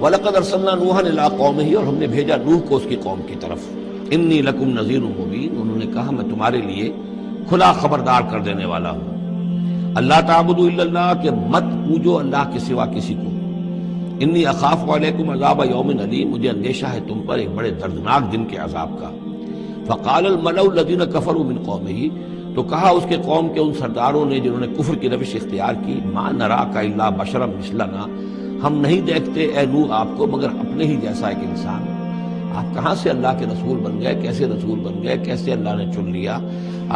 وَلَقَدْ أَرْسَلْنَا نُوحًا إِلَىٰ قَوْمِهِ، اور ہم نے بھیجا نوح کو اس کی قوم کی طرف. إِنِّي لَكُمْ نَذِيرٌ مُّبِينٌ، انہوں نے کہا میں تمہارے لیے کھلا خبردار کر دینے والا ہوں. اللہ تعبدوا الا اللہ، کہ مت پوجو اللہ کے سوا کسی کو. انی اخاف علیکم عذاب یوم علیم، مجھے اندیشہ ہے تم پر ایک بڑے دردناک دن کے عذاب کا. فقال الملأ الذین کفروا من قومہ، تو کہا اس کے قوم کے ان سرداروں نے جنہوں نے کفر کی روش اختیار کی، ما نراک الا بشرا مثلنا، ہم نہیں دیکھتے اے نوح آپ کو مگر اپنے ہی جیسا ایک انسان. آپ کہاں سے اللہ کے رسول بن گئے، کیسے رسول بن گئے، کیسے اللہ نے چن لیا؟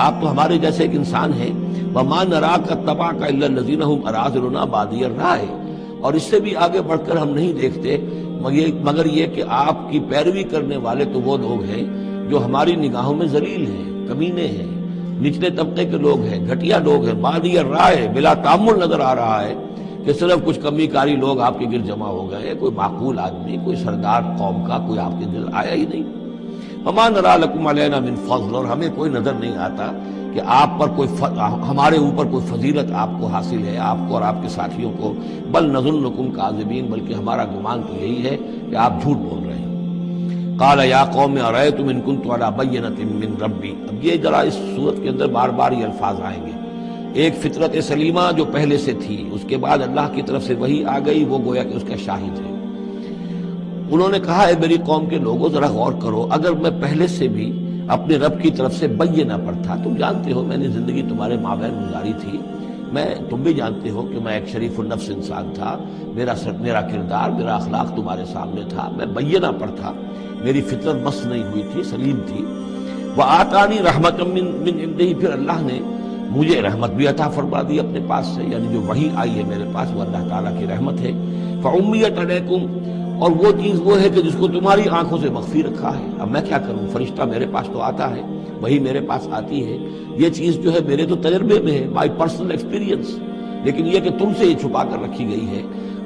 آپ تو ہمارے جیسے ایک انسان ہیں. وَمَا نَرَاكَ اتَّبَعَكَ إِلَّا الَّذِينَ هُمْ أَرَاذِلُنَا بَادِيَ الرَّأْيِ، اور اس سے بھی آگے بڑھ کر ہم نہیں دیکھتے مگر یہ کہ آپ کی پیروی کرنے والے تو وہ لوگ ہیں جو ہماری نگاہوں میں ذلیل ہیں، کمینے ہیں، نچلے طبقے کے لوگ ہیں، گھٹیا لوگ ہیں. بادی الرائے، بلا تامل نظر آ رہا ہے کہ صرف کچھ کمی کاری لوگ آپ کے گرد جمع ہو گئے، کوئی معقول آدمی، کوئی سردار قوم کا کوئی آپ کے دل آیا ہی نہیں. وَمَا نَرَىٰ لَكُمْ عَلَيْنَا مِنْ فَضْلٍ، اور ہمیں کوئی نظر نہیں آتا کہ آپ پر کوئی ہمارے اوپر کوئی فضیلت آپ کو حاصل ہے، آپ کو اور آپ کے ساتھیوں کو. بل نظنکم کاذبین، بلکہ ہمارا گمان تو یہی ہے کہ آپ جھوٹ بول رہے ہیں. قال یا قوم ارأیتم ان کنت علی بینۃ من ربی، اب یہ ذرا اس صورت کے اندر بار بار یہ الفاظ آئیں گے. ایک فطرت سلیمہ جو پہلے سے تھی، اس کے بعد اللہ کی طرف سے وحی آ گئی، وہ گویا کہ اس کا شاہد ہے. انہوں نے کہا اے میری قوم کے لوگوں ذرا غور کرو، اگر میں پہلے سے بھی اپنے رب کی طرف سے بینہ پر تھا، تم جانتے ہو میں نے زندگی تمہارے مابین گزاری تھی، تم بھی جانتے ہو کہ میں ایک شریف النفس انسان تھا، میرا کردار، میرا اخلاق تمہارے سامنے تھا، میں بینہ پر تھا، میری فطرت مس نہیں ہوئی تھی، سلیم تھی. وآتانی رحمۃ من عنده، پھر اللہ نے مجھے رحمت بھی عطا فرما دی اپنے پاس سے، یعنی جو وحی آئی ہے میرے پاس وہ اللہ تعالیٰ کی رحمت ہے. فعمیت علیکم، اور وہ چیز وہ ہے کہ جس کو تمہاری آنکھوں سے مخفی رکھا ہے. اب میں کیا کروں، فرشتہ میرے پاس تو آتا ہے، وہی میرے پاس آتی ہے، یہ چیز جو ہے میرے تو تجربے میں ہے، مائی پرسنل ایکسپیرینس، لیکن یہ کہ تم سے یہ چھپا کر رکھی گئی ہے.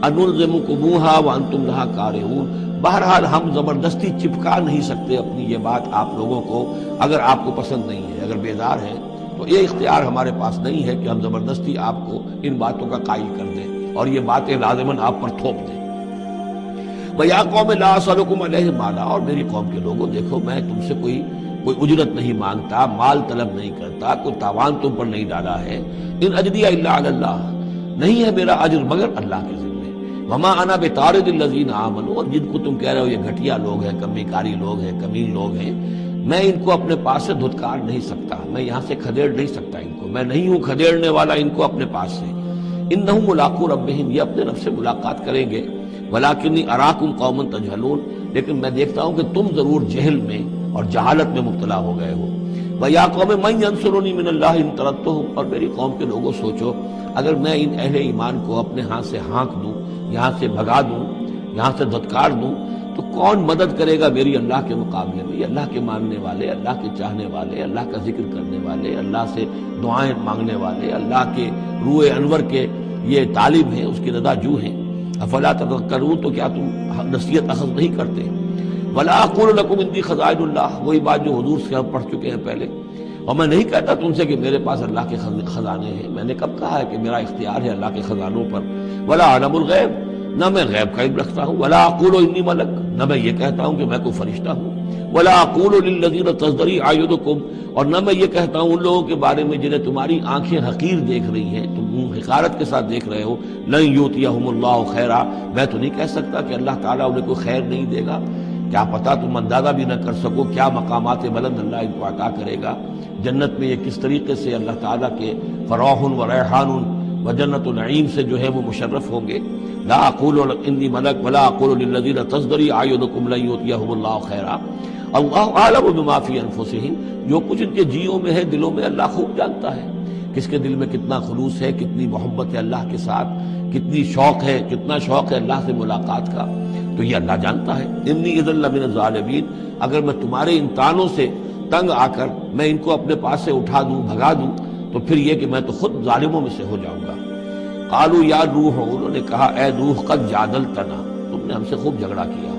انلزمکموہا وانتم لہا کارہون، بہرحال ہم زبردستی چپکا نہیں سکتے اپنی یہ بات آپ لوگوں کو، اگر آپ کو پسند نہیں ہے، اگر بیزار ہے تو یہ اختیار ہمارے پاس نہیں ہے کہ ہم زبردستی آپ کو ان باتوں کا قائل کر دیں اور یہ باتیں لازماً آپ پر تھوپ دیں. وَيَا قَوْمِ لَا أَسْأَلُكُمْ عَلَيْهِ مَالًا، اور میری قوم کے لوگوں دیکھو میں تم سے کوئی اجرت نہیں مانگتا، مال طلب نہیں کرتا، کوئی تاوان تم پر نہیں ڈالا ہے. ان اجریہ الا علی اللہ، نہیں ہے میرا اجر مگر اللہ کے ذمے. وما انا بطارد الذین آمنوا، اور جن کو تم کہہ رہے ہو یہ گھٹیا لوگ ہیں، کمی کاری لوگ ہیں، کمین لوگ ہیں، میں ان کو اپنے پاس سے دھتکار نہیں سکتا، میں یہاں سے کھدیڑ نہیں سکتا ان کو، میں نہیں ہوں کھدیڑنے والا ان کو اپنے پاس سے. انہم ملاقو ربہم، یہ اپنے رب سے ملاقات کریں گے. ولیکنی اراکم قوما تجہلون، لیکن میں دیکھتا ہوں کہ تم ضرور جہل میں اور جہالت میں مبتلا ہو گئے ہو. وَيَا قَوْمِ مَن يَنصُرُنِي مِنَ اللَّهِ إِن طَرَدتُّهُمْ، اور میری قوم کے لوگوں سوچو اگر میں ان اہل ایمان کو اپنے ہاتھ سے ہانک دوں، یہاں سے بھگا دوں، یہاں سے دھتکار دوں، تو کون مدد کرے گا میری اللہ کے مقابلے میں؟ یہ اللہ کے ماننے والے، اللہ کے چاہنے والے، اللہ کا ذکر کرنے والے، اللہ سے دعائیں مانگنے والے، اللہ کے روح انور کے یہ طالب ہیں، اس کی رضا جو ہیں. افلا تذکرون، تو کیا تم نصیحت اخذ نہیں کرتے؟ ولا اقول لکم عندی خزائن اللہ، وہی بات جو حضور سے ہم پڑھ چکے ہیں پہلے. اور میں نہیں کہتا تم سے کہ میرے پاس اللہ کے خزانے ہیں، میں نے کب کہا ہے کہ میرا اختیار ہے اللہ کے خزانوں پر. ولا اعلم الغیب، نہ میں غیب کا علم رکھتا ہوں. ولا اقول انی ملک، نہ میں یہ کہتا ہوں کہ میں کوئی فرشتہ ہوں. ولا اقول للذین تزدری اعینکم، اور نہ میں یہ کہتا ہوں ان لوگوں کے بارے میں جنہیں تمہاری آنکھیں حقیر دیکھ رہی ہیں، تم حقارت کے ساتھ دیکھ رہے ہو، لن یؤتیہم اللہ خیرا، میں تو نہیں کہہ سکتا کہ اللہ تعالیٰ انہیں کوئی خیر نہیں دے گا. کیا پتہ تم اندازہ بھی نہ کر سکو کیا مقامات بلند اللہ ان کو عطا کرے گا. جنت میں یہ کس طریقے سے اللہ تعالیٰ کے فروح و ریحان و جنت النعیم سے جو ہے وہ مشرف ہوں گے. لا اقول انی ملک ولا اقول للذین تزدری اعینکم لن یؤتیہم اللہ خیرا، اللہ اعلم بما فی انفسہم، جو کچھ ان کے جیوں میں ہے، دلوں میں، اللہ خوب جانتا ہے کس کے دل میں کتنا خلوص ہے، کتنی محبت ہے اللہ کے ساتھ، کتنا شوق ہے اللہ سے ملاقات کا، تو یہ اللہ جانتا ہے. انی اذا لمن الظالمین، اگر میں تمہارے ان تانوں سے تنگ آ کر میں ان کو اپنے پاس سے اٹھا دوں، بھگا دوں، تو پھر یہ کہ میں تو خود ظالموں میں سے ہو جاؤں گا. قالوا یا روح، انہوں نے کہا اے روح، قد جادلتنا، تم نے ہم سے خوب جھگڑا کیا.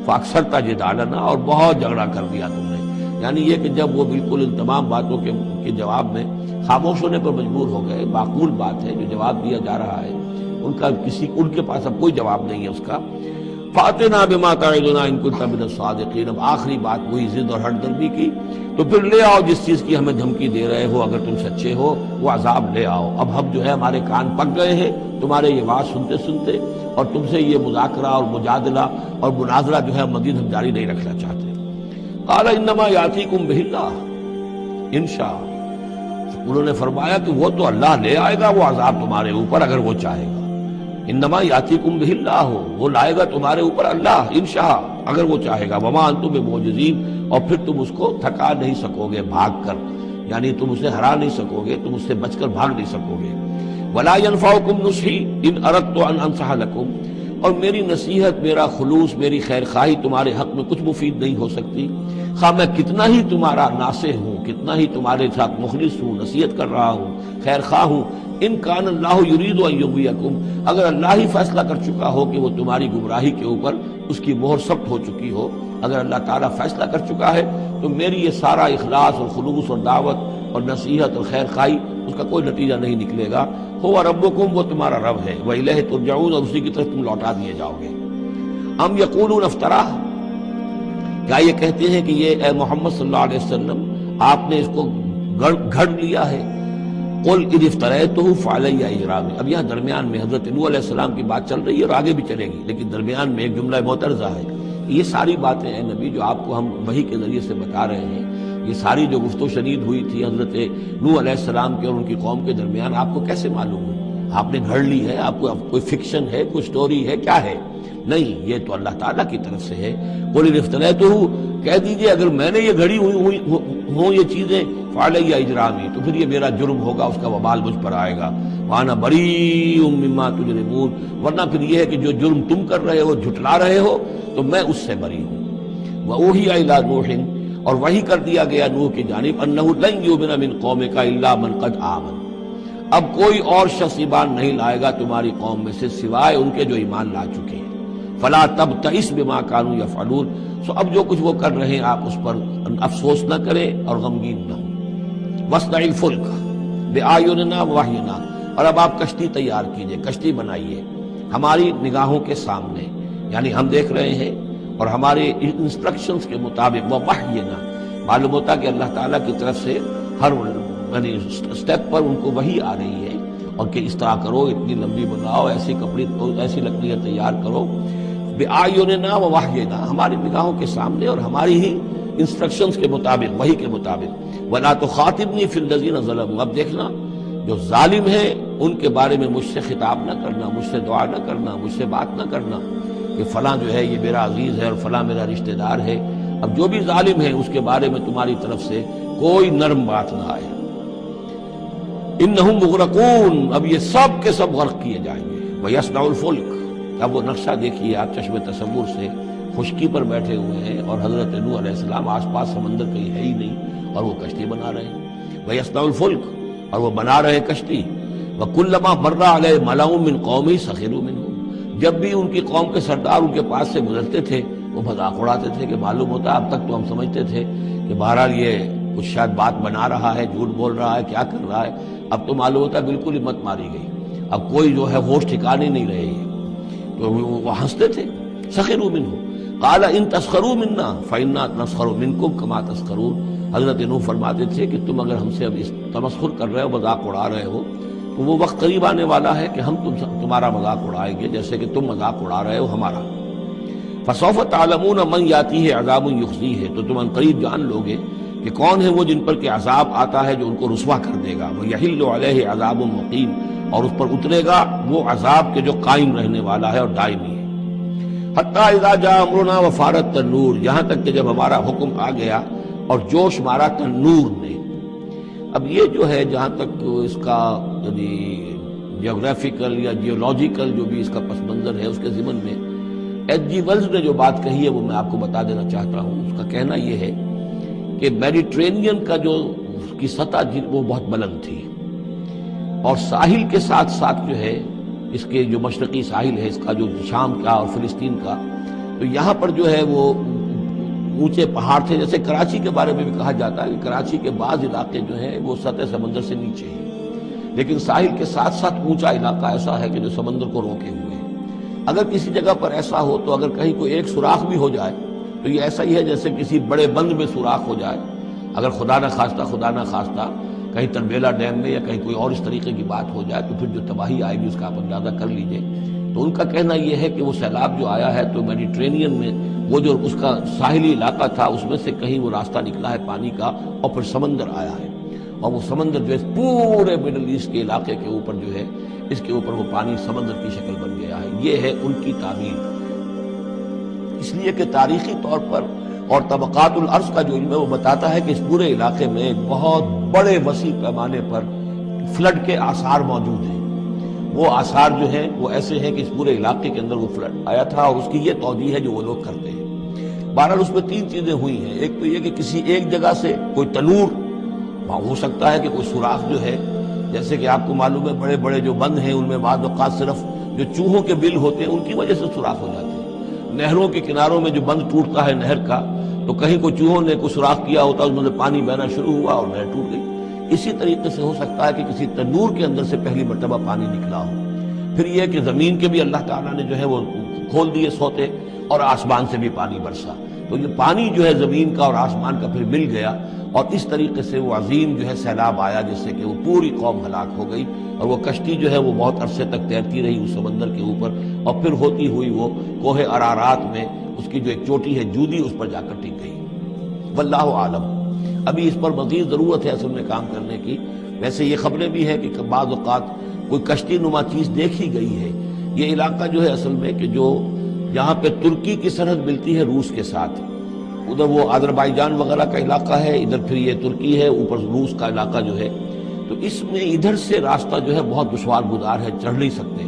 فاکثرت جدالنا، اور بہت جھگڑا کر دیا تم نے. یعنی یہ کہ جب وہ بالکل ان تمام باتوں کے جواب میں خاموش ہونے پر مجبور ہو گئے، معقول بات ہے جو جواب دیا جا رہا ہے، ان کے پاس اب کوئی جواب نہیں ہے اس کا. فاتنا بما تعدنا ان كنت من الصادقین، اب آخری بات وہی ضد اور ہٹ دردی کی، تو پھر لے آؤ جس چیز کی ہمیں دھمکی دے رہے ہو، اگر تم سچے ہو وہ عذاب لے آؤ۔ اب ہم جو ہے ہمارے کان پک گئے ہیں تمہارے یہ بات سنتے سنتے، اور تم سے یہ مذاکرہ اور مجادلہ اور مناظرہ جو ہے مزید ہم جاری نہیں رکھنا چاہتے۔ قال انما یاتیکم بہ اللہ ان شاء، انہوں نے فرمایا کہ وہ تو اللہ لے آئے گا وہ عذاب تمہارے اوپر اگر وہ چاہے گا۔ انما یاتیکم بہ اللہ، وہ لائے گا تمہارے اوپر اللہ ان شاء اگر وہ چاہے گا۔ وما انتم بمعجزین، اور پھر تم اس کو تھکا نہیں سکو گے بھاگ کر، یعنی تم اسے ہرا نہیں سکو گے، تم اس سے بچ کر بھاگ نہیں سکو گے۔ ولا ينفعکم نصحی ان اردت ان انصح لکم، اور میری نصیحت، میرا خلوص، میری خیر خواہی تمہارے حق میں کچھ مفید نہیں ہو سکتی، خواہ میں کتنا ہی تمہارا ناصح ہوں، کتنا ہی تمہارے ساتھ مخلص ہوں، نصیحت کر رہا ہوں، خیر خواہ ہوں۔ ان کان اللہ یرید ان یغویکم، اگر اللہ ہی فیصلہ کر چکا ہو کہ وہ تمہاری گمراہی کے اوپر اس کی مہر ثبت ہو چکی ہو، اگر اللہ تعالیٰ فیصلہ کر چکا ہے تو میری یہ سارا اخلاص اور خلوص اور دعوت اور نصیحت اور خیر خواہی اس کا کوئی نتیجہ نہیں نکلے گا۔ هو ربکم، وہ تمہارا رب ہے، وإلیہ ترجعون، اور اسی کی طرف تم لوٹا دیے جاؤ گے۔ ام یقولون افتراہ، کیا یہ کہتے ہیں کہ یہ اے محمد صلی اللہ علیہ وسلم آپ نے اس کو گھڑ لیا ہے؟ قل ان افتریتہ فعلی اجرامی، اب یہاں درمیان میں حضرت نوح علیہ السلام کی بات چل رہی ہے اور آگے بھی چلے گی، لیکن درمیان میں ایک جملہ معترضہ ہے۔ یہ ساری باتیں ہیں نبی جو آپ کو ہم وحی کے ذریعے سے بتا رہے ہیں، یہ ساری جو گفت و شنید ہوئی تھی حضرت نوح علیہ السلام کے اور ان کی قوم کے درمیان، آپ کو کیسے معلوم ہوئی؟ آپ نے گھڑ لی ہے؟ آپ کو کوئی فکشن ہے، کوئی سٹوری ہے، کیا ہے؟ نہیں، یہ تو اللہ تعالیٰ کی طرف سے ہے۔ قل ان افتریتہ، کہہ دیجئے اگر میں نے یہ گھڑی ہوئی ہوں یہ چیزیں، فعلی اجرامی، تو پھر یہ میرا جرم ہوگا، اس کا وبال مجھ پر آئے گا۔ وانا بریء مما تجرمون، ورنہ پھر یہ ہے کہ جو جرم تم کر رہے ہو، جھٹلا رہے ہو، تو میں اس سے بری ہوں۔ وأوحی الی نوح، اور وحی کر دیا گیا نوح کی جانب، انہ لن یؤمن من قومک الا من قد آمن، اب کوئی اور شخص ایمان نہیں لائے گا تمہاری قوم میں سے سوائے ان کے جو ایمان لا چکے ہیں۔ فلا تبتئس بما كانوا يفعلون، سو اب جو کچھ وہ کر رہے ہیں آپ اس پر افسوس نہ کریں اور غمگین نہ ہوں۔ واصنع الفلک بأعیننا ووحینا، اور اب آپ کشتی تیار کیجئے، کشتی بنائیے ہماری نگاہوں کے سامنے، یعنی ہم دیکھ رہے ہیں اور ہمارے انسٹرکشنز کے مطابق، ووحینا معلوم ہوتا کہ اللہ تعالیٰ کی طرف سے ہر یعنی اسٹیپ پر ان کو وحی آ رہی ہے، اور کہ اس طرح کرو، اتنی لمبی بناؤ، ایسی کپڑی، ایسی لکڑیاں تیار کرو، بِأَعْيُنِنَا وَوَحْيِنَا، ہماری نگاہوں کے سامنے اور ہماری ہی انسٹرکشنز کے مطابق، وحی کے مطابق۔ وَلَا تُخَاطِبْنِي فِي الَّذِينَ ظَلَمُوا، اب دیکھنا جو ظالم ہیں ان کے بارے میں مجھ سے خطاب نہ کرنا، مجھ سے دعا نہ کرنا، مجھ سے بات نہ کرنا کہ فلاں جو ہے یہ میرا عزیز ہے اور فلاں میرا رشتہ دار ہے۔ اب جو بھی ظالم ہے اس کے بارے میں تمہاری طرف سے کوئی نرم بات نہ آئے۔ انہم مغرقون، اب یہ سب کے سب غرق کیے جائیں گے۔ وَيَصْنَعُ الْفُلْكَ، اب وہ نقشہ دیکھیے آپ چشم تصور سے، خشکی پر بیٹھے ہوئے ہیں اور حضرت نوح علیہ السلام آس پاس سمندر کہیں ہے ہی نہیں اور وہ کشتی بنا رہے ہیں۔ وَيَصْنَعُ الْفُلْكَ، اور وہ بنا رہے کشتی۔ وَكُلَّمَا مَرَّ عَلَيْهِ مَلَأٌ مِّن قَوْمِهِ سَخِرُوا مِنْهُ، جب بھی ان کی قوم کے سردار ان کے پاس سے گزرتے تھے وہ مذاق اڑاتے تھے کہ معلوم ہوتا اب تک تو ہم سمجھتے تھے کہ بہرحال یہ کچھ شاید بات بنا رہا ہے، جھوٹ بول رہا ہے، کیا کر رہا ہے، اب تو معلوم ہوتا ہے بالکل ہی مت ماری گئی، اب کوئی جو ہے ہوش ٹھکانے نہیں رہے ہیں، تو وہ ہنستے تھے۔ سخروا منہ قال ان تسخروا منا فإنا نسخر منکم کما تسخرون، حضرت نوح فرماتے تھے کہ تم اگر ہم سے اب اس تمسخر کر رہے ہو، مذاق اڑا رہے ہو، تو وہ وقت قریب آنے والا ہے کہ ہم تمہارا مذاق اڑائیں گے جیسے کہ تم مذاق اڑا رہے ہو ہمارا۔ فسوف تعلمون من یاتیہ عذاب یخزیہ، تو تم ان قریب جان لوگے کہ کون ہے وہ جن پر کہ عذاب آتا ہے جو ان کو رسوا کر دے گا۔ وَيَحِلُّ عَلَيْهِ عَذَابٌ مُقِيمٌ، اور اس پر اترے گا وہ عذاب کے جو قائم رہنے والا ہے اور دائمی ہے۔ حتیٰ اذا جاء امرنا وفارت النور، یہاں تک کہ جب ہمارا حکم آ گیا اور جوش مارا تنور نے۔ اب یہ جو ہے جہاں تک اس کا یعنی جیوگرافیکل یا جیولوجیکل جو بھی اس کا پس منظر ہے، اس کے ضمن میں ایچ جی ویلز نے جو بات کہی ہے وہ میں آپ کو بتا دینا چاہتا ہوں۔ اس کا کہنا یہ ہے کہ میڈیٹرینین کا جو اس کی سطح وہ بہت بلند تھی، اور ساحل کے ساتھ ساتھ جو ہے اس کے جو مشرقی ساحل ہے اس کا، جو شام کا اور فلسطین کا، تو یہاں پر جو ہے وہ اونچے پہاڑ تھے۔ جیسے کراچی کے بارے میں بھی کہا جاتا ہے کہ کراچی کے بعض علاقے جو ہیں وہ سطح سمندر سے نیچے ہیں، لیکن ساحل کے ساتھ ساتھ اونچا علاقہ ایسا ہے کہ جو سمندر کو روکے ہوئے ہے۔ اگر کسی جگہ پر ایسا ہو تو اگر کہیں کوئی ایک سوراخ بھی ہو جائے تو یہ ایسا ہی ہے جیسے کسی بڑے بند میں سوراخ ہو جائے. اگر خدا نہ خواستہ کہیں تربیلا ڈیم میں یا کہیں کوئی اور اس طریقے کی بات ہو جائے تو پھر جو تباہی آئے گی اس کا آپ اندازہ کر لیجئے. تو ان کا کہنا یہ ہے کہ وہ سیلاب جو آیا ہے تو میڈیٹرینین میں وہ جو اس کا ساحلی علاقہ تھا اس میں سے کہیں وہ راستہ نکلا ہے پانی کا اور پھر سمندر آیا ہے، اور وہ سمندر جو ہے پورے مڈل ایسٹ کے علاقے کے اوپر جو ہے اس کے اوپر وہ پانی سمندر کی شکل بن گیا ہے. یہ ہے ان کی تعبیر. اس لیے کہ تاریخی طور پر اور طبقات الارض کا جو علم ہے وہ بتاتا ہے کہ اس پورے علاقے میں ایک بہت بڑے وسیع پیمانے پر فلڈ کے آثار موجود ہیں. وہ آثار جو ہیں وہ ایسے ہیں کہ اس پورے علاقے کے اندر وہ فلڈ آیا تھا، اور اس کی یہ توجیہ ہے جو وہ لوگ کرتے ہیں. بہرحال اس میں تین چیزیں ہوئی ہیں. ایک تو یہ کہ کسی ایک جگہ سے کوئی تنور ہو سکتا ہے کہ کوئی سوراخ جو ہے، جیسے کہ آپ کو معلوم ہے بڑے بڑے جو بند ہیں ان میں بعض اوقات صرف جو چوہوں کے بل ہوتے ہیں ان کی وجہ سے سوراخ ہو جاتے ہیں. نہروں کے کناروں میں جو بند ٹوٹتا ہے نہر کا، تو کہیں کوئی چوہوں نے کوئی سوراخ کیا ہوتا ہے، اس میں سے پانی بہنا شروع ہوا اور نہر ٹوٹ گئی. اسی طریقے سے ہو سکتا ہے کہ کسی تندور کے اندر سے پہلی مرتبہ پانی نکلا ہو. پھر یہ کہ زمین کے بھی اللہ تعالیٰ نے جو ہے وہ کھول دیے سوتے اور آسمان سے بھی پانی برسا. تو یہ پانی جو ہے زمین کا اور آسمان کا پھر مل گیا، اور اس طریقے سے وہ عظیم جو ہے سیلاب آیا جس سے کہ وہ پوری قوم ہلاک ہو گئی، اور وہ کشتی جو ہے وہ بہت عرصے تک تیرتی رہی اس سمندر کے اوپر، اور پھر ہوتی ہوئی وہ کوہ ارارات میں اس کی جو ایک چوٹی ہے جودی اس پر جا کر ٹک گئی. واللہ عالم. ابھی اس پر مزید ضرورت ہے اصل میں کام کرنے کی. ویسے یہ خبریں بھی ہیں کہ بعض اوقات کوئی کشتی نما چیز دیکھی گئی ہے. یہ علاقہ جو ہے اصل میں کہ جو یہاں پہ ترکی کی سرحد ملتی ہے روس کے ساتھ، ادھر وہ آذربائیجان وغیرہ کا علاقہ ہے، ادھر پھر یہ ترکی ہے، اوپر روس کا علاقہ جو ہے، تو اس میں ادھر سے راستہ جو ہے بہت دشوار گزار ہے، چڑھ نہیں سکتے.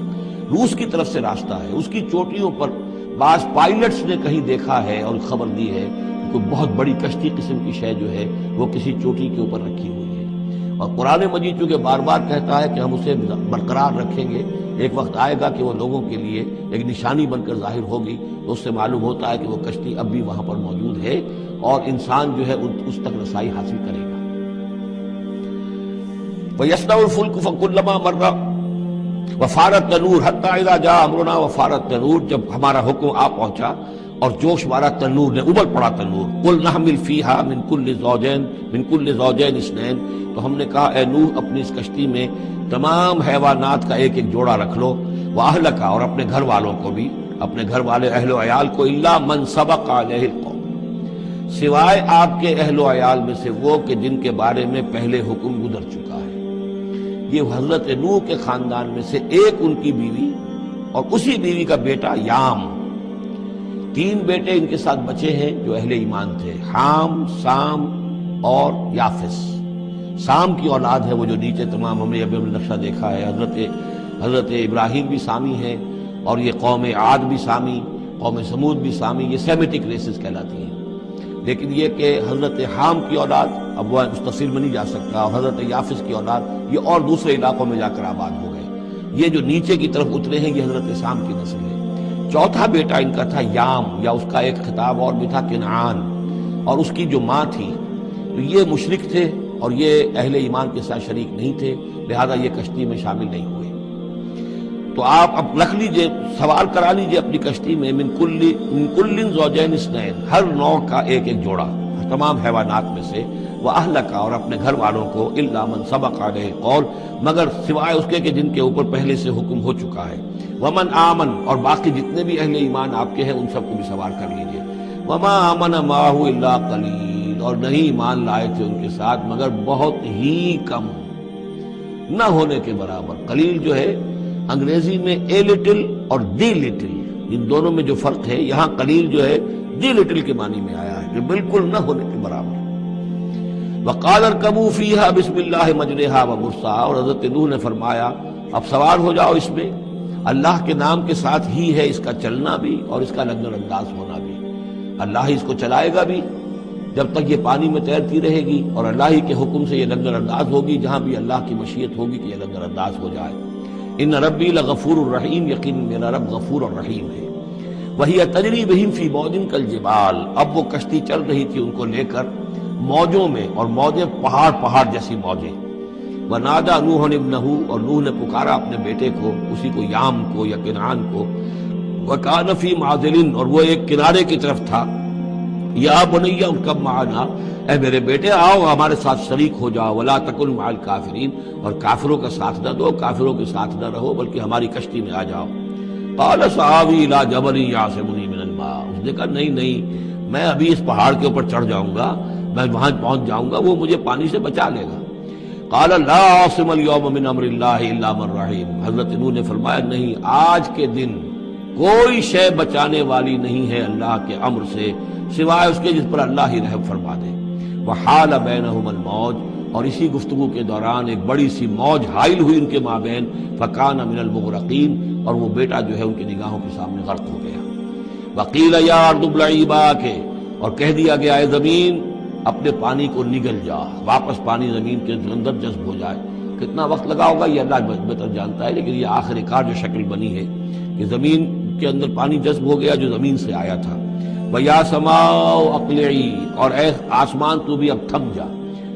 روس کی طرف سے راستہ ہے. اس کی چوٹیوں پر بعض پائلٹس نے کہیں دیکھا ہے اور خبر دی ہے کہ کوئی بہت بڑی کشتی قسم کی شے جو ہے وہ کسی چوٹی کے اوپر رکھی ہوئی ہے. اور قرآن مجید چونکہ بار بار کہتا ہے کہ ہم اسے برقرار رکھیں گے، ایک وقت آئے گا کہ وہ لوگوں کے لیے ایک نشانی بن کر ظاہر ہوگی، تو اس سے معلوم ہوتا ہے کہ وہ کشتی اب بھی وہاں پر موجود ہے اور انسان جو ہے اس تک رسائی حاصل کرے گا. وَيَصْنَعُ الْفُلْكَ فَكُلَّمَا مَرَّ وَفَارَ التَّنُّورُ حَتَّىٰ إِذَا جَاءَ أَمْرُنَا وَفَارَ التَّنُّورُ. جب ہمارا حکم آ پہنچا اور جوش مارا تنور نے، ابل پڑا تنور. قُلْ نَحْمِلُ فِيهَا مِن كُلِّ زَوْجَيْنِ اثْنَيْنِ. تو ہم نے کہا اے نوح اپنی اس کشتی میں تمام حیوانات کا ایک ایک جوڑا رکھ لو، وَأَهْلَكَ اور اپنے گھر والوں کو بھی، اپنے گھر والے اہل و عیال کو، إِلَّا مَنْ سَبَقَ عَلَيْهِ الْقَوْلُ سوائے آپ کے اہل و عیال میں سے وہ کہ جن کے بارے میں پہلے حکم گزر چکا ہے. یہ حضرت نوح کے خاندان میں سے ایک ان کی بیوی اور اسی بیوی کا بیٹا یام. 3 بیٹے ان کے ساتھ بچے ہیں جو اہل ایمان تھے، حام، سام اور یافس. سام کی اولاد ہے وہ جو نیچے تمام ہم نے ابھی نقشہ دیکھا ہے. حضرت ابراہیم بھی سامی ہے، اور یہ قوم عاد بھی سامی، قوم سمود بھی سامی. یہ سیمیٹک ریسز کہلاتی ہیں. لیکن یہ کہ حضرت حام کی اولاد اب وہ اس تفصیل میں نہیں جا سکتا، اور حضرت یافس کی اولاد یہ اور دوسرے علاقوں میں جا کر آباد ہو گئے. یہ جو نیچے کی طرف اترے ہیں یہ حضرت سام کی نسل ہے. چوتھا بیٹا ان کا تھا یام، یا اس کا ایک خطاب اور بھی تھا کنعان، اور اس کی جو ماں تھی تو یہ مشرک تھے اور یہ اہل ایمان کے ساتھ شریک نہیں تھے، لہذا یہ کشتی میں شامل نہیں ہوئے. تو آپ اب رکھ لیجئے، سوال کرا لیجئے اپنی کشتی میں من کل زوجین اثنین، ہر نوع کا ایک ایک جوڑا تمام حیوانات میں سے، وَأَهْلَكَ اور اپنے گھر والوں کو، إِلَّا مَنْ سَبَقَ عَلَيْهِ الْقَوْلُ مگر سوائے اس کے کہ جن کے اوپر پہلے سے حکم ہو چکا ہے. وَمَنْ آمَنَ اور باقی جتنے بھی اہل ایمان آپ کے ہیں ان سب کو بھی سوال کر لیجئے. وَمَا آمَنَ مَعَهُ إِلَّا قَلِيلٌ اور نہیں ایمان لائے تھے ان کے ساتھ مگر بہت ہی کم، نہ ہونے کے برابر. قلیل جو ہے انگریزی میں اے لٹل اور دی لٹل، ان دونوں میں جو فرق ہے، یہاں قلیل جو ہے دی لٹل کے معنی میں آیا ہے کہ بالکل نہ ہونے کے برابر. وَقَالَ ارْكَبُوا فِيهَا بِسْمِ اللَّهِ مَجْرَاهَا وَمُرْسَاهَا اور حضرت نوح نے فرمایا اب سوار ہو جاؤ اس میں، اللہ کے نام کے ساتھ ہی ہے اس کا چلنا بھی اور اس کا لنگر انداز ہونا بھی. اللہ ہی اس کو چلائے گا بھی جب تک یہ پانی میں تیرتی رہے گی، اور اللہ ہی کے حکم سے یہ لنگر انداز ہوگی جہاں بھی اللہ کی مشیت ہوگی کہ یہ لنگر انداز ہو جائے. ان ربی لغفور الرحیم، یقین میرا رب غفور الرحیم ہے. وہی تجری بہم فی موج کالجبال اب وہ کشتی چل رہی تھی ان کو لے کر موجوں میں، اور موجیں پہاڑ جیسی موجیں. ونادى نوح ابنہ اور نوح نے پکارا اپنے بیٹے کو، اسی کو یام کو یا کنعان کو، وَكَانَ فِي مَعْزِلٍ، اور وہ ایک کنارے کی طرف تھا. یا بنی ارکب معنا، اے میرے بیٹے آؤ ہمارے ساتھ شریک ہو جاؤ. ولا تکن مع الکافرین، اور کافروں کا ساتھ نہ دو، کافروں کے ساتھ نہ رہو، بلکہ ہماری کشتی میں آ جاؤ. قال سآوی الی جبل یعصمنی من الماء، اس نے کہا نہیں میں ابھی اس پہاڑ کے اوپر چڑھ جاؤں گا، میں وہاں پہنچ جاؤں گا، وہ مجھے پانی سے بچا لے گا. قال لا عاصم اليوم من امر اللہ الا من رحم، حضرت نوح نے فرمایا نہیں، آج کے دن کوئی شے بچانے والی نہیں ہے اللہ کے امر سے سوائے اس کے جس پر اللہ ہی رحم فرما دے. وحال بینہم الموج، اور اسی گفتگو کے دوران ایک بڑی سی موج حائل ہوئی ان کے مابین. فکان من المغرقین، اور وہ بیٹا جو ہے ان کی نگاہوں کے سامنے غرق ہو گیا. وقیل یا ارض ابلعی ماءک، اور کہہ دیا گیا اے زمین اپنے پانی کو نگل جا، واپس پانی زمین کے اندر جذب ہو جائے. کتنا وقت لگا ہوگا یہ اللہ بہتر جانتا ہے، لیکن یہ آخر کار جو شکل بنی ہے کہ زمین کے اندر پانی جذب ہو گیا جو زمین سے آیا تھا. وَيَا سَمَاءُ أَقْلِعِي، اور اے آسمان تو بھی اب تھم جا.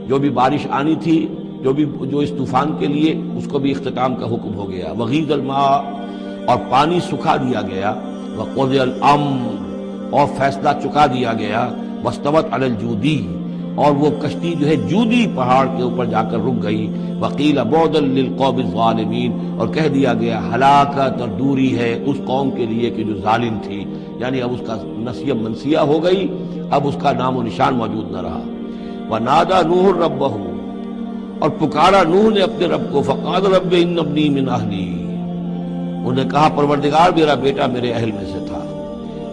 جو بھی بارش آنی تھی، جو اس طوفان کے لیے، اس کو بھی اختتام کا حکم ہو گیا. وَغِيضَ الْمَاءُ، اور پانی سکھا دیا گیا. وَقُضِيَ الْأَمْرُ، اور فیصلہ چکا دیا گیا. وَاسْتَوَتْ عَلَى الْجُودِيِّ، اور وہ کشتی جو ہے جودی پہاڑ کے اوپر جا کر رک گئی. وَقِيلَ بُعْدًا لِلْقَوْمِ الظَّالِمِينَ، اور کہہ دیا گیا ہلاکت اور دوری ہے اس قوم کے لیے کہ جو ظالم تھی، یعنی اب اس کا نسیہ منسیہ ہو گئی، اب اس کا نام و نشان موجود نہ رہا. وَنَادَى نُوحٌ رَبَّهُ، اور پکارا نوح نے اپنے رب کو. فَقَالَ رَبِّ إِنَّ ابْنِي مِنْ أَهْلِي، انہوں نے کہا پروردگار میرا بیٹا میرے اہل میں سے تھا،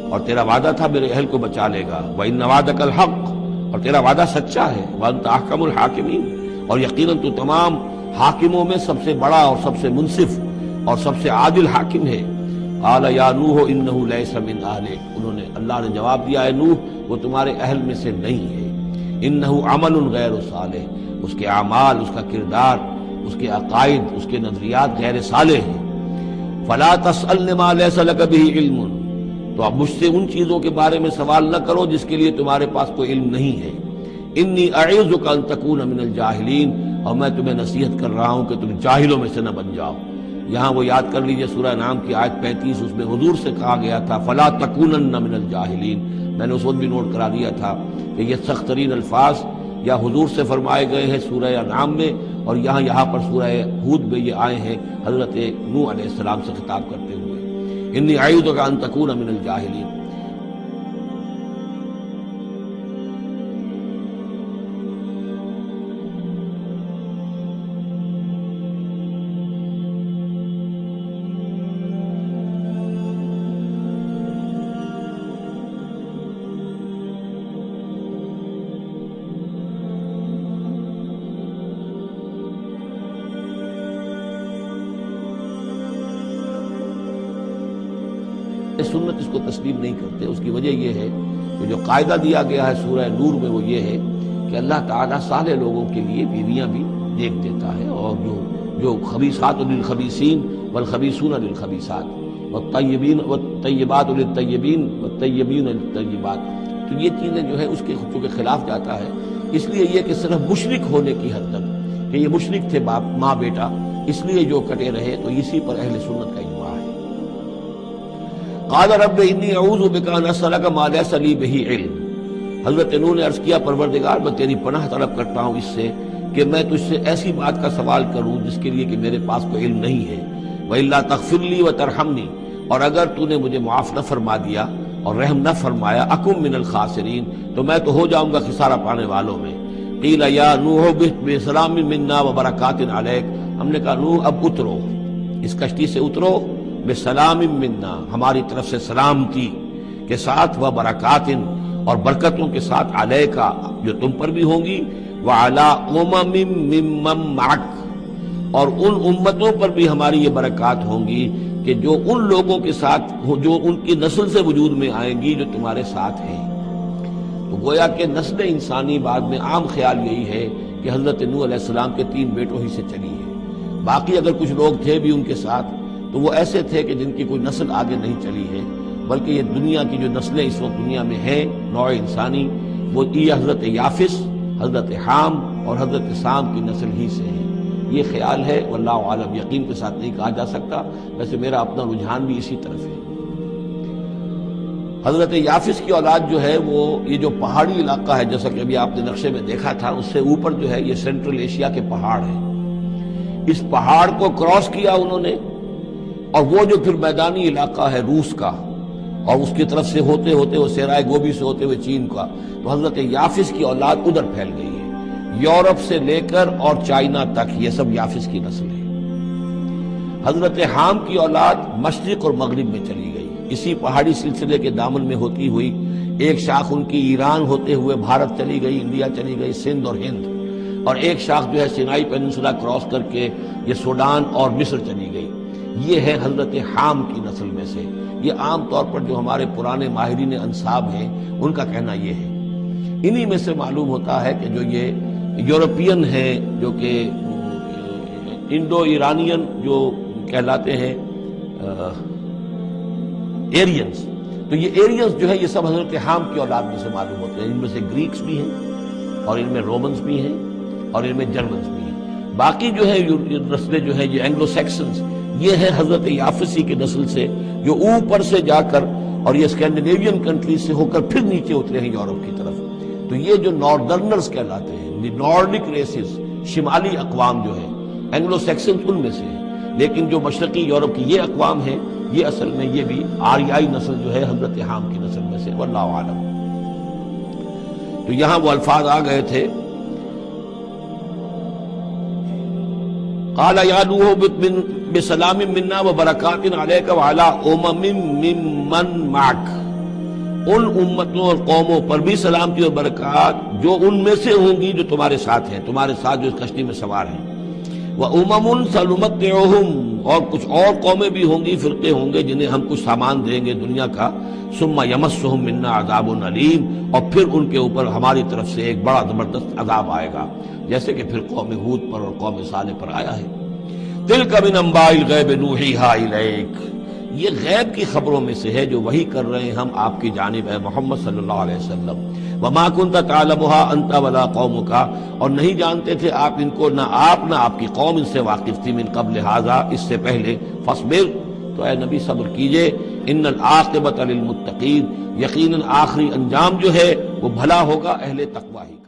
اور تیرا وعدہ تھا میرے اہل کو بچا لے گا. وَإِنَّ وَعْدَكَ الْحَقُّ، اور تیرا وعدہ سچا ہے. وَأَنْتَ أَحْكَمُ الْحَاكِمِينَ، اور یقیناً تو تمام حاکموں میں سب سے بڑا اور سب سے منصف اور سب سے عادل حاکم ہے. قال یا نوح انہ لیس من اہلک، انہوں نے اللہ نے جواب دیا اے نوح وہ تمہارے اہل میں سے نہیں ہے. انہ عمل غیر صالح، اس کے اعمال، اس کا کردار، اس کے عقائد، اس کے نظریات غیر صالح ہیں. فلا تسألن ما لیس لک بہ علم، تو اب مجھ سے ان چیزوں کے بارے میں سوال نہ کرو جس کے لیے تمہارے پاس کوئی علم نہیں ہے. انی اعوذک ان تکون من الجاہلین، اور میں تمہیں نصیحت کر رہا ہوں کہ تم جاہلوں میں سے نہ بن جاؤ. یہاں وہ یاد کر لیجئے سورہ نام کی آیت 35، اس میں حضور سے کہا گیا تھا فلا تکونن من الجاہلین. میں نے اس وقت بھی نوٹ کرا دیا تھا کہ یہ سخت ترین الفاظ یا حضور سے فرمائے گئے ہیں سورہ نام میں، اور یہاں پر سورہ ہود میں یہ آئے ہیں حضرت نوح علیہ السلام سے خطاب کرتے ہوئے. انی اعوذک ان تکون من الجاہلین. سنت اس کو تسلیم نہیں کرتے. اس کی وجہ یہ ہے کہ جو قاعدہ دیا گیا ہے سورہ نور میں وہ یہ ہے کہ اللہ تعالیٰ صالح لوگوں کے لیے بیویاں بھی دیکھ دیتا ہے، اور جو خبیثات للخبیثین والخبیثون للخبیثات والطیبات للطیبین والطیبین للطیبات، تو یہ چیزیں جو ہے اس کے چونکہ خلاف جاتا ہے. اس لیے یہ کہ صرف مشرک ہونے کی حد تک کہ یہ مشرک تھے باپ ماں بیٹا، اس لیے جو کٹے رہے، تو اسی پر اہل سنت کا اجماع ہے. قال رب انی اعوذ بک ان اسألک ما لیس لی بہ علم، حضرت نوح نے عرض کیا پروردگار میں تیری پناہ طلب کرتا ہوں اس سے کہ میں تجھ سے ایسی بات کا سوال کروں جس کے لیے کہ میرے پاس کوئی علم نہیں ہے. وَإِلَّا تَغْفِرْ لِي وَتَرْحَمْنِي، اور اگر تو نے مجھے معاف نہ فرما دیا اور رحم نہ فرمایا، اکم من الخاسرین، تو میں تو ہو جاؤں گا خسارہ پانے والوں میں. قیل یا نوح اہبط بسلام منا وبرکات علیک، ہم نے کہا نوح اب اترو، اس کشتی سے اترو، بسلام منا، ہماری طرف سے سلامتی کے ساتھ، و برکات، اور برکتوں کے ساتھ، علیکا، جو تم پر بھی ہوں گی، وعلی امم ممن معک، اور ان امتوں پر بھی ہماری یہ برکات ہوں گی کہ جو ان لوگوں کے ساتھ جو ان کی نسل سے وجود میں آئیں گی جو تمہارے ساتھ ہیں. تو گویا کہ نسل انسانی بعد میں عام خیال یہی ہے کہ حضرت نوح علیہ السلام کے 3 بیٹوں ہی سے چلی ہے. باقی اگر کچھ لوگ تھے بھی ان کے ساتھ تو وہ ایسے تھے کہ جن کی کوئی نسل آگے نہیں چلی ہے، بلکہ یہ دنیا کی جو نسلیں اس وقت دنیا میں ہیں نوع انسانی، وہ یہ حضرت یافس، حضرت حام اور حضرت سام کی نسل ہی سے ہیں. یہ خیال ہے، واللہ عالم، یقین کے ساتھ نہیں کہا جا سکتا. ویسے میرا اپنا رجحان بھی اسی طرف ہے. حضرت یافس کی اولاد جو ہے وہ یہ جو پہاڑی علاقہ ہے، جیسا کہ ابھی آپ نے نقشے میں دیکھا تھا، اس سے اوپر جو ہے یہ سینٹرل ایشیا کے پہاڑ ہیں۔ اس پہاڑ کو کراس کیا انہوں نے، اور وہ جو پھر میدانی علاقہ ہے روس کا، اور اس کی طرف سے ہوتے ہوتے وہ سیرائے گوبی سے ہوتے ہوئے چین کا، تو حضرت یافس کی اولاد ادھر پھیل گئی ہے، یورپ سے لے کر اور چائنا تک یہ سب یافس کی نسل ہے۔ حضرت حام کی اولاد مشرق اور مغرب میں چلی گئی، اسی پہاڑی سلسلے کے دامن میں ہوتی ہوئی ایک شاخ ان کی ایران ہوتے ہوئے بھارت چلی گئی، انڈیا چلی گئی، سندھ اور ہند، اور ایک شاخ جو ہے سینائی پیننسولا کراس کر کے یہ سوڈان اور مصر چلی گئی۔ یہ ہے حضرت حام کی نسل میں سے۔ یہ عام طور پر جو ہمارے پرانے ماہرین انساب ہیں ان کا کہنا یہ ہے۔ انہی میں سے معلوم ہوتا ہے کہ جو یہ یورپین ہیں، جو کہ انڈو ایرانین جو کہلاتے ہیں ایرینز، تو یہ ایرینز جو ہے یہ سب حضرت حام کی اولاد میں سے معلوم ہوتے ہیں۔ ان میں سے گریکس بھی ہیں، اور ان میں رومنز بھی ہیں، اور ان میں جرمنز بھی ہیں۔ باقی جو ہے نسلیں جو ہے یہ اینگلو سیکسنز، یہ ہے حضرت یافسی کی نسل سے، جو اوپر سے جا کر اور یہ اسکینڈینیوین کنٹریز سے ہو کر پھر نیچے اترے ہیں یورپ کی طرف۔ تو یہ جو ناردرنرز کہلاتے ہیں، نارڈک ریسز، شمالی اقوام جو ہے اینگلو سیکسنز ان میں سے ہیں، لیکن جو مشرقی یورپ کی یہ اقوام ہیں یہ اصل میں یہ بھی آریائی نسل جو ہے حضرت حام کی نسل میں سے، واللہ عالم۔ تو یہاں وہ الفاظ آ گئے تھے، قال یا نوح بسلام منا وبرکات علیک وعلی امم ممن معک، ان امتوں اور قوموں پر بھی سلامتی اور برکات جو ان میں سے ہوں گی جو تمہارے ساتھ ہیں، تمہارے ساتھ جو اس کشتی میں سوار ہیں۔ وَأُمَمٌ سَنُمَتِّعُهُمْ، اور کچھ اور قومیں بھی ہوں گی، فرقے ہوں گے جنہیں ہم کچھ سامان دیں گے دنیا کا، ثُمَّ يَمَسُّهُم مِّنَّا عَذَابٌ أَلِيمٌ، اور پھر ان کے اوپر ہماری طرف سے ایک بڑا زبردست عذاب آئے گا، جیسے کہ پھر قوم ہود پر اور قوم صالح پر آیا ہے۔ تِلْكَ مِنْ أَنْبَاءِ الْغَيْبِ نُوحِيهَا إِلَيْكَ، یہ غیب کی خبروں میں سے ہے جو وحی کر رہے ہیں ہم آپ کی جانب ہے محمد صلی اللہ علیہ وسلم۔ وَمَا كُنْتَ تَعْلَمُهَا أَنْتَ وَلَا قَوْمُكَ، اور نہیں جانتے تھے آپ ان کو، نہ آپ نہ آپ کی قوم ان سے واقف تھی، من قبل ھذا، اس سے پہلے، فاصبر، تو اے نبی صبر کیجئے، ان العاقبۃ للمتقین، یقیناً آخری انجام جو ہے وہ بھلا ہوگا اہل تقوی ہی۔